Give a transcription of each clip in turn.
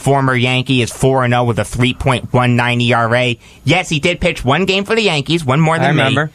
former Yankee, is 4-0 with a 3.19 ERA. Yes, he did pitch one game for the Yankees, one more than me. I remember.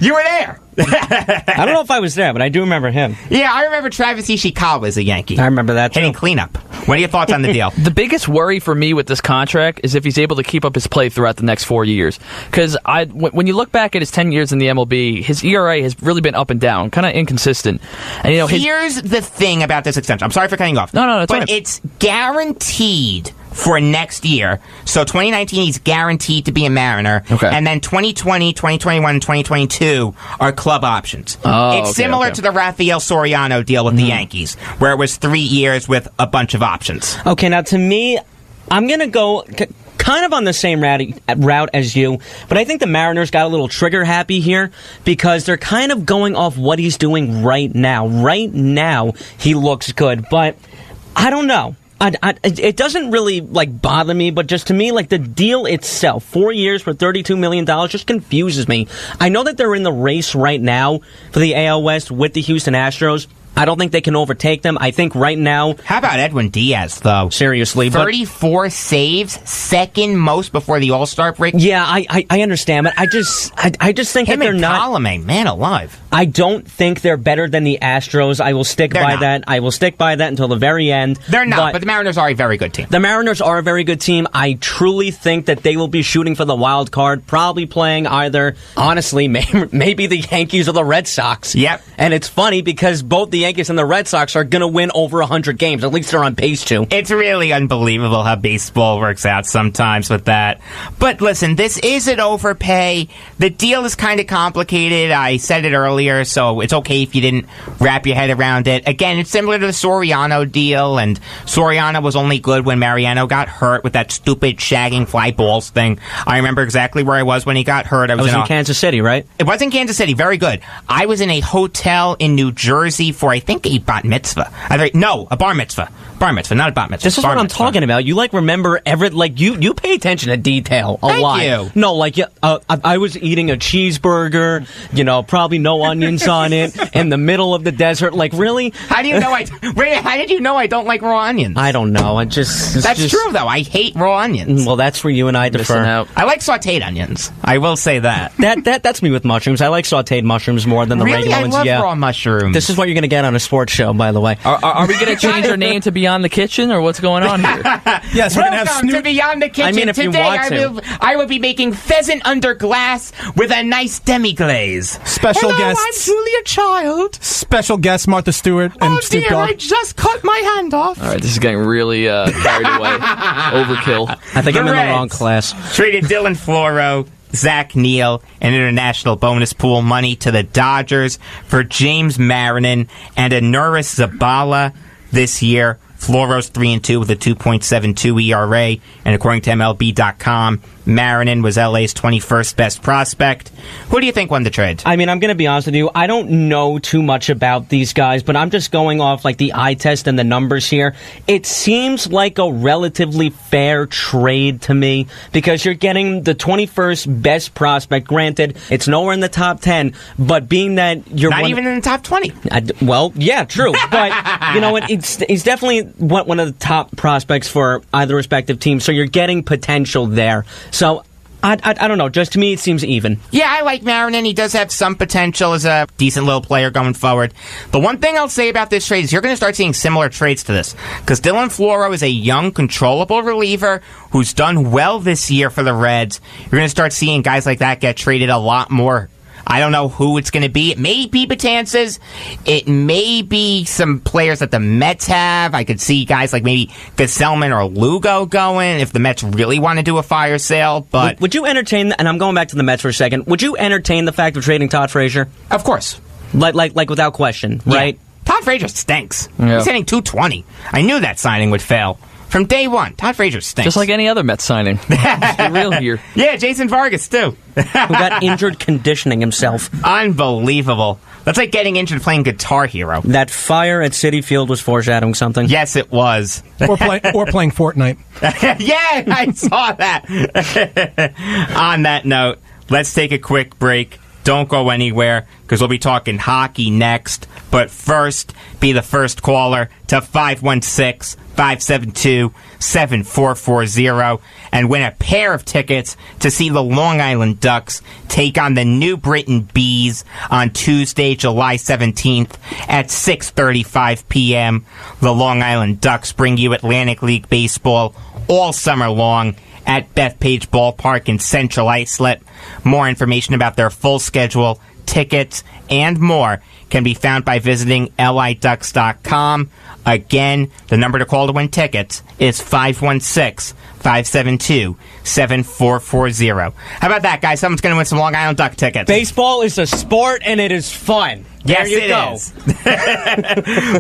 You were there. I don't know if I was there, but I do remember him. Yeah, I remember Travis Ishikawa was a Yankee. I remember that, too. Hitting cleanup. What are your thoughts on the deal? The biggest worry for me with this contract is if he's able to keep up his play throughout the next 4 years. Because when you look back at his 10 years in the MLB, his ERA has really been up and down, kind of inconsistent. And here's the thing about this extension. I'm sorry for cutting you off. No, but it's guaranteed for next year. So 2019, he's guaranteed to be a Mariner. Okay. And then 2020, 2021, and 2022 are club options. It's similar to the Rafael Soriano deal with the Yankees, where it was 3 years with a bunch of options. Okay, now to me, I'm going to go kind of on the same route as you, but I think the Mariners got a little trigger happy here because they're kind of going off what he's doing right now. Right now, he looks good, but I don't know. It doesn't really bother me, but just to me, the deal itself, 4 years for $32 million, just confuses me. I know that they're in the race right now for the AL West with the Houston Astros. I don't think they can overtake them. I think right now... How about Edwin Diaz, though? Seriously. 34 saves, second most before the All-Star break. Yeah, I understand, but I just think that they're not... Colomé, man alive. I don't think they're better than the Astros. I will stick by that. I will stick by that until the very end. They're not, but the Mariners are a very good team. The Mariners are a very good team. I truly think that they will be shooting for the wild card, probably playing either, honestly, maybe the Yankees or the Red Sox. Yep. And it's funny because both the Yankees and the Red Sox are going to win over 100 games. At least they're on pace to. It's really unbelievable how baseball works out sometimes with that. But listen, this is an overpay. The deal is kind of complicated. I said it earlier, so it's okay if you didn't wrap your head around it. Again, it's similar to the Soriano deal, and Soriano was only good when Mariano got hurt with that stupid shagging fly balls thing. I remember exactly where I was when he got hurt. I was in Kansas City, right? It was in Kansas City. Very good. I was in a hotel in New Jersey for, I think, a bat mitzvah. A bar mitzvah. Bar mitzvah, not a bat mitzvah. This is what I'm talking about. You remember you pay attention to detail a lot. Thank you. No, I was eating a cheeseburger, probably no onions on it, in the middle of the desert. Really? How do you know how did you know I don't like raw onions? I don't know. That's true, though. I hate raw onions. Well, that's where you and I differ. I like sautéed onions. I will say that. That's me with mushrooms. I like sautéed mushrums more than the regular ones. I love raw mushrooms. This is what you're going to get on a sports show, by the way. Are we going to change our name to Beyond the Kitchen, or what's going on here? Yes, we're going to have Snoop. To Beyond the Kitchen. I mean, if today you want to. I will be making pheasant under glass with a nice demi-glaze. Special guests. I'm Julia Child. Special guests, Martha Stewart and Snoop Dogg. I just cut my hand off. All right, this is getting really carried away. Overkill. I think I'm in the wrong class. Traded Dylan Floro, Zach Neal, and international bonus pool money to the Dodgers for James Marinan and Anuris Zabala this year. Floro's 3-2 with a 2.72 ERA, and according to MLB.com, Marinan was LA's 21st best prospect. Who do you think won the trade? I mean, I'm going to be honest with you. I don't know too much about these guys, but I'm just going off the eye test and the numbers here. It seems like a relatively fair trade to me because you're getting the 21st best prospect. Granted, it's nowhere in the top 10, but being that you're not even in the top 20. Well, yeah, true. But you know what? He's definitely one of the top prospects for either respective team, so you're getting potential there. So, I don't know. Just to me, it seems even. Yeah, I like Marinan. He does have some potential as a decent little player going forward. The one thing I'll say about this trade is you're going to start seeing similar trades to this. Because Dylan Floro is a young, controllable reliever who's done well this year for the Reds. You're going to start seeing guys like that get traded a lot more. I don't know who it's going to be. It may be Betances. It may be some players that the Mets have. I could see guys like maybe Gesellman or Lugo going if the Mets really want to do a fire sale. But would you entertain, and I'm going back to the Mets for a second, would you entertain the fact of trading Todd Frazier? Of course. Like without question, right? Yeah. Todd Frazier stinks. Yeah. He's hitting .220. I knew that signing would fail. From day one, Todd Frazier stinks. Just like any other Mets signing. Let's be real here. Yeah, Jason Vargas, too. Who got injured conditioning himself. Unbelievable. That's like getting injured playing Guitar Hero. That fire at Citi Field was foreshadowing something. Yes, it was. Or playing Fortnite. Yeah, I saw that. On that note, let's take a quick break. Don't go anywhere, because we'll be talking hockey next. But first, be the first caller to 516-572-7440 and win a pair of tickets to see the Long Island Ducks take on the New Britain Bees on Tuesday, July 17th at 6:35 p.m. The Long Island Ducks bring you Atlantic League baseball all summer long at Bethpage Ballpark in Central Islip. More information about their full schedule, tickets, and more can be found by visiting liducks.com. Again, the number to call to win tickets is 516-572-7440. How about that, guys? Someone's going to win some Long Island Duck tickets. Baseball is a sport, and it is fun. Yes, there you go. is.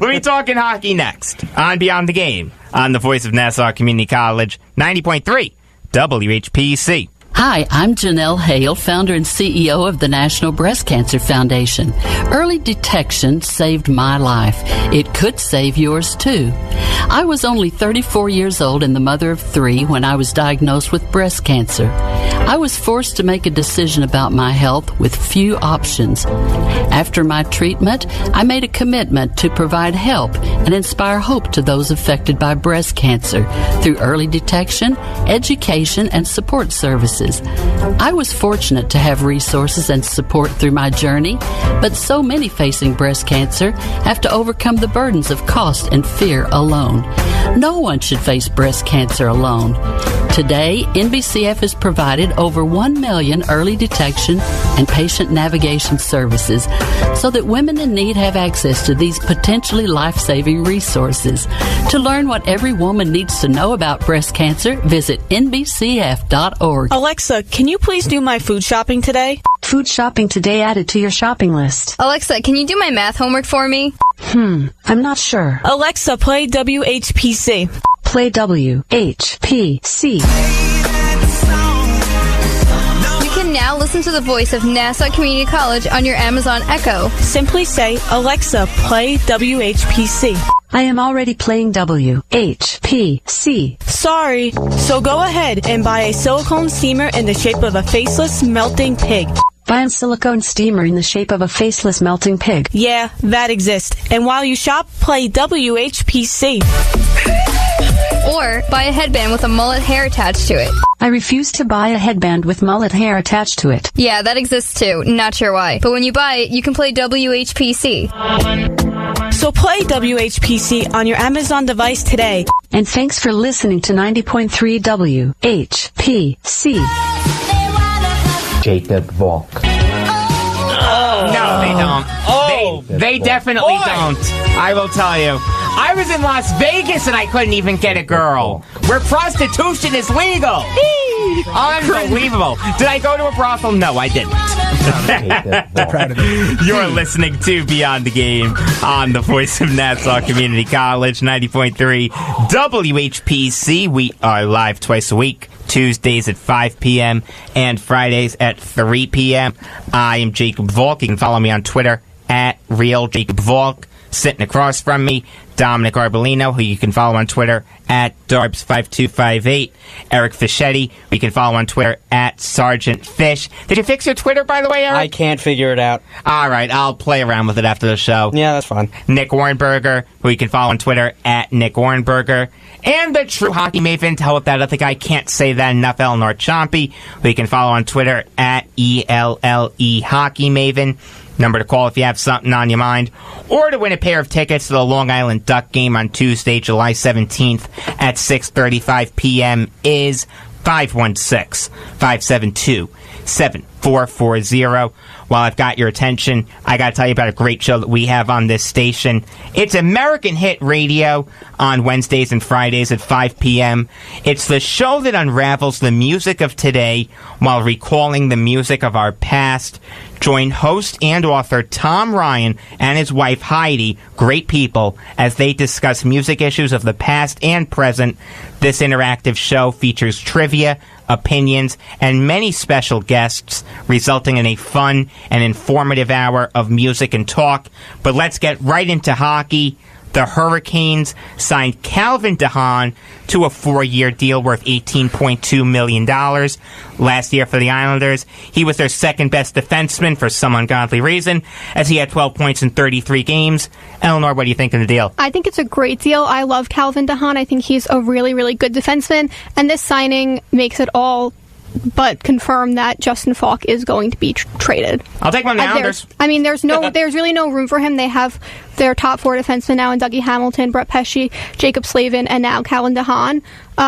We'll be talking hockey next on Beyond the Game on the Voice of Nassau Community College, 90.3 WHPC. Hi, I'm Janelle Hale, founder and CEO of the National Breast Cancer Foundation. Early detection saved my life. It could save yours too. I was only 34 years old and the mother of 3 when I was diagnosed with breast cancer. I was forced to make a decision about my health with few options. After my treatment, I made a commitment to provide help and inspire hope to those affected by breast cancer through early detection, education, and support services. I was fortunate to have resources and support through my journey, but so many facing breast cancer have to overcome the burdens of cost and fear alone. No one should face breast cancer alone. Today, NBCF has provided over 1 million early detection and patient navigation services so that women in need have access to these potentially life-saving resources. To learn what every woman needs to know about breast cancer, visit nbcf.org. Alexa, can you please do my food shopping today? Food shopping today added to your shopping list. Alexa, can you do my math homework for me? I'm not sure. Alexa, play WHPC. Play WHPC. You can now listen to the voice of Nassau Community College on your Amazon Echo. Simply say, Alexa, play WHPC. I am already playing WHPC. Sorry. So go ahead and buy a silicone steamer in the shape of a faceless melting pig. Buy a silicone steamer in the shape of a faceless melting pig. Yeah, that exists. And while you shop, play WHPC. Or buy a headband with a mullet hair attached to it. I refuse to buy a headband with mullet hair attached to it. Yeah, that exists too. Not sure why. But when you buy it, you can play WHPC. So play WHPC on your Amazon device today. And thanks for listening to 90.3 WHPC. Jacob Valk. No, they don't. They definitely don't. I will tell you. I was in Las Vegas and I couldn't even get a girl. Where prostitution is legal. Unbelievable. Did I go to a brothel? No, I didn't. Proud of you. You're listening to Beyond the Game on the Voice of Nassau Community College, 90.3 WHPC. We are live twice a week, Tuesdays at 5 p.m. and Fridays at 3 p.m. I am Jacob Valk. You can follow me on Twitter at RealJacobValk. Sitting across from me, Dominic Arbolino, who you can follow on Twitter at Darbs5258. Eric Fischetti, who you can follow on Twitter at Sergeant Fish. Did you fix your Twitter, by the way, Eric? I can't figure it out. All right, I'll play around with it after the show. Yeah, that's fine. Nick Warnberger, who you can follow on Twitter at Nick Warnberger. And the true hockey maven, to help that other guy, can't say that enough, Eleanor Chompy, who you can follow on Twitter at ELLE Hockey Maven. Number to call if you have something on your mind, or to win a pair of tickets to the Long Island Duck game on Tuesday, July 17th at 6:35 p.m. is 516-572-7440. While I've got your attention, I got to tell you about a great show that we have on this station. It's American Hit Radio on Wednesdays and Fridays at 5 p.m. It's the show that unravels the music of today while recalling the music of our past. Join host and author Tom Ryan and his wife Heidi, great people, as they discuss music issues of the past and present. This interactive show features trivia, opinions, and many special guests, resulting in a fun and informative hour of music and talk. But let's get right into hockey. the Hurricanes signed Calvin DeHaan to a 4-year deal worth $18.2 million. Last year for the Islanders, he was their second-best defenseman for some ungodly reason, as he had 12 points in 33 games. Eleanor, what do you think of the deal? I think it's a great deal. I love Calvin DeHaan. I think he's a really, really good defenseman, and this signing makes it all but confirm that Justin Falk is going to be traded. I'll take one of the Islanders. There's really no room for him. They have their top 4 defensemen now in Dougie Hamilton, Brett Pesce, Jacob Slavin, and now Calvin DeHaan.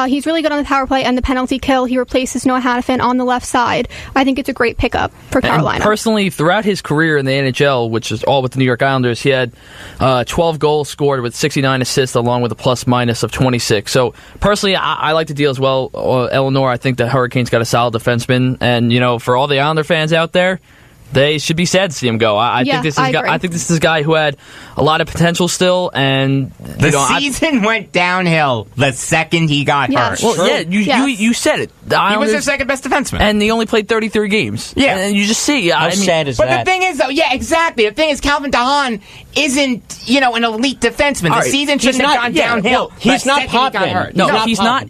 He's really good on the power play and the penalty kill. He replaces Noah Hannafin on the left side. I think it's a great pickup for Carolina. And personally, throughout his career in the NHL, which is all with the New York Islanders, he had 12 goals scored with 69 assists, along with a plus-minus of 26. So, personally, I like the deal as well. Eleanor, I think the Hurricanes got a solid defenseman. And, for all the Islander fans out there, they should be sad to see him go. I think this is a guy who had a lot of potential still, and the season went downhill the second he got hurt. Well, you said it. The Islanders, he was their second best defenseman, and he only played 33 games. Yeah, and you just see how sad is that? But the thing is, though, exactly. The thing is, Calvin DeHaan isn't an elite defenseman. The season shouldn't have gone downhill. He's not popping. No, he's not.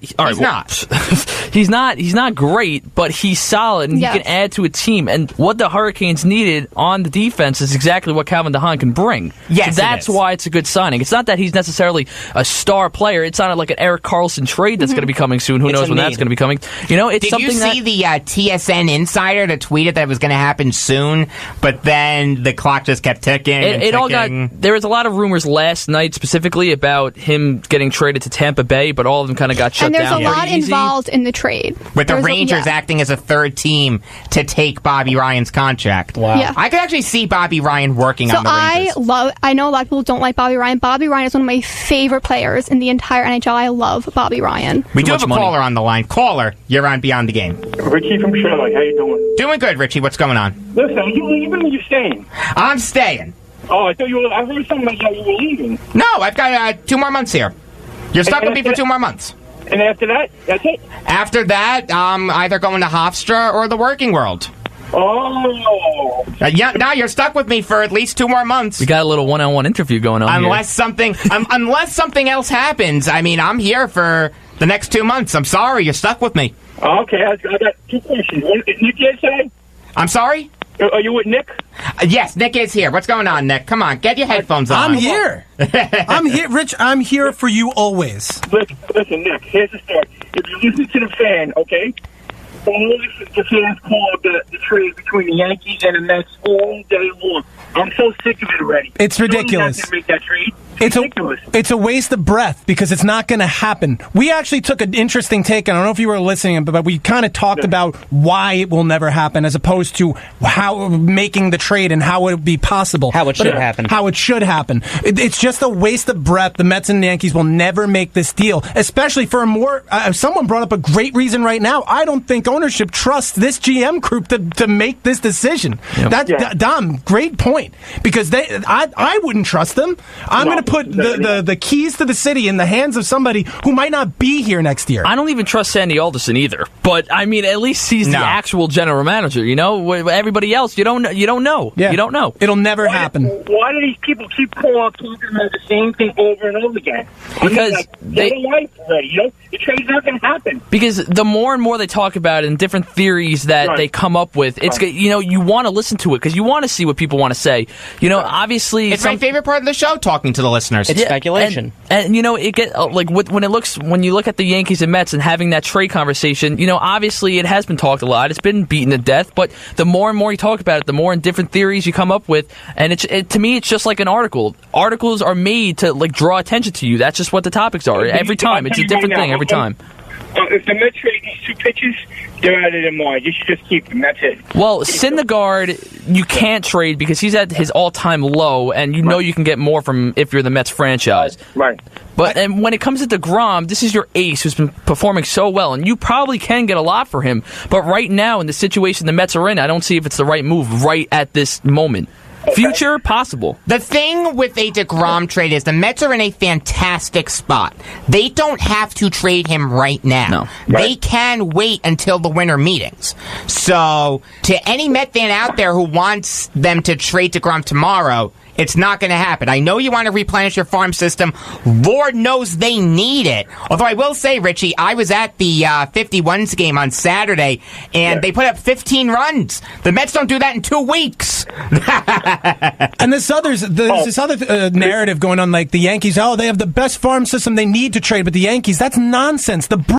He's not. He's not great, but he's solid, and he can add to a team. And what the Hurricanes needed on the defense is exactly what Calvin DeHaan can bring. Yes, so that's why it's a good signing. It's not that he's necessarily a star player. It's not like an Eric Carlson trade that's going to be coming soon. Who knows when that's going to be coming? It's Did you see the TSN Insider that tweeted that it was going to happen soon, but then the clock just kept ticking? There was a lot of rumors last night specifically about him getting traded to Tampa Bay, but all of them kind of got shut down. And there's a lot involved in the trade. With the Rangers acting as a third team to take Bobby Ryan's contract. Wow. Yeah. I could actually see Bobby Ryan working on the Rangers. I know a lot of people don't like Bobby Ryan. Bobby Ryan is one of my favorite players in the entire NHL. I love Bobby Ryan. We do have a caller on the line. Caller, you're on Beyond the Game. Richie from Charlotte. How you doing? Doing good, Richie. What's going on? Listen, are you leaving or you staying? I'm staying. Oh, I thought you were. I heard something like you were leaving. No, I've got 2 more months here. You're stuck with me for 2 more months. And after that, that's it? After that, I'm either going to Hofstra or the working world. Oh. Now you're stuck with me for at least 2 more months. We got a little one-on-one interview going on unless something else happens. I mean, I'm here for the next 2 months. I'm sorry, you're stuck with me. Okay, I got 2 questions. Is Nick inside? I'm sorry? Are you with Nick? Yes, Nick is here. What's going on, Nick? Come on, get your headphones on. I'm here. I'm here, Rich. I'm here for you always. Listen, Nick, here's the story. If you listen to the fan, okay? All the fans call the trade between the Yankees and the Mets all day long. I'm so sick of it already. It's ridiculous. To make that trade. It's a waste of breath because it's not going to happen. We actually took an interesting take, and I don't know if you were listening, but we kind of talked about why it will never happen as opposed to how making the trade and how it would be possible. How it should happen. How it should happen. It's just a waste of breath. The Mets and the Yankees will never make this deal, especially for a more... someone brought up a great reason right now. I don't think ownership trusts this GM group to make this decision. Yep. Dom, great point. Because I wouldn't trust them. I'm going to put the keys to the city in the hands of somebody who might not be here next year. I don't even trust Sandy Alderson either. But I mean, at least he's the actual general manager. Everybody else, you don't know. Yeah. You don't know. It'll never happen. Why do these people keep talking about the same thing over and over again? Because they don't like already. The trade's not going to happen. Because the more and more they talk about it and different theories that they come up with, it's you want to listen to it because you want to see what people want to say. Obviously, it's my favorite part of the show, talking to the listeners. It's speculation, and it get when you look at the Yankees and Mets and having that trade conversation. Obviously, it has been talked a lot. It's been beaten to death, but the more and more you talk about it, the more and different theories you come up with, and to me, it's just like an article. Articles are made to draw attention to you. That's just what the topics are every time. It's a different thing every time. If the Mets trade these 2 pitches, they're out of their mind. You should just keep them. That's it. Well, Syndergaard, you can't trade because he's at his all-time low, and know you can get more from him if you're the Mets franchise. Right. But and when it comes to DeGrom, this is your ace who's been performing so well, and you probably can get a lot for him. But right now, in the situation the Mets are in, I don't see if it's the right move right at this moment. Future, possible. The thing with a DeGrom trade is the Mets are in a fantastic spot. They don't have to trade him right now. No. They can wait until the winter meetings. So, to any Met fan out there who wants them to trade DeGrom tomorrow, It's not going to happen. I know you want to replenish your farm system. Lord knows they need it. Although I will say, Richie, I was at the 51s game on Saturday, and they put up 15 runs. The Mets don't do that in 2 weeks. And there's this other narrative going on, like the Yankees. Oh, they have the best farm system. They need to trade with the Yankees. That's nonsense. The